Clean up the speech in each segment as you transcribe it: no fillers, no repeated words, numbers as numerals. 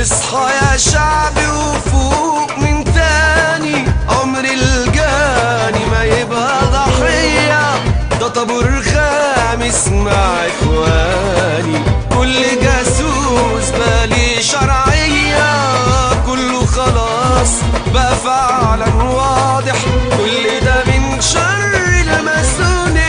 اصحى يا شعبي وفوق من تاني، عمر الجاني ما يبقى ضحية، ده طابور خامس مع اخواني، كل جاسوس بالي شرعية، كله خلاص بقى فعلا واضح، كل ده من شر الماسونية.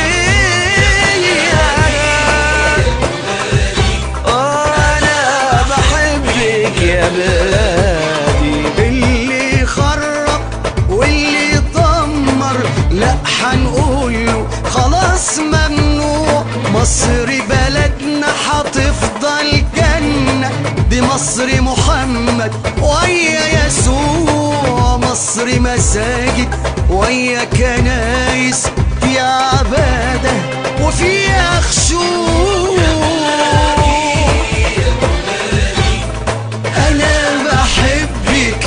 يا بلادي اللي خرب واللي دمر لا حنقوله خلاص ممنوع، مصر بلدنا هتفضل جنة، دي مصر محمد ويا يسوع، مصر مساجد ويا كنايس فيها عبادة وفيها خشوع.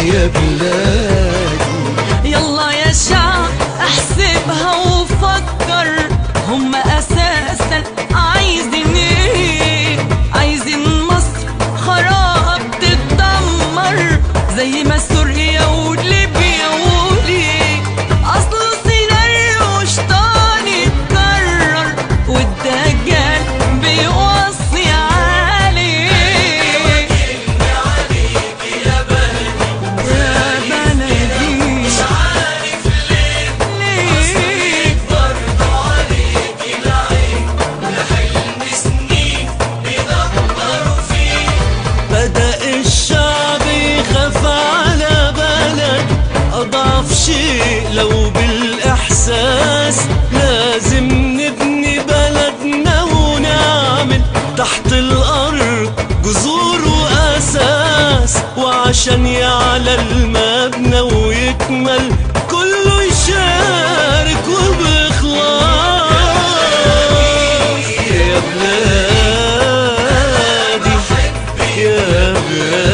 يا بلادي يلا يا شعب احسبها وفكر، هم اساسا عايزين ايه؟ عايزين مصر خراب تتدمر زي ما سوريا وليبيا وليه، اصل سيناريو شيطاني اتكرر والدجال بيوصي عليه. شيء لو بالإحساس لازم نبني بلدنا ونعمل تحت الأرض جذور وأساس، وعشان يعلى المبنى ويكمل كله يشارك وبإخلاص. يا بلادي يا بلادي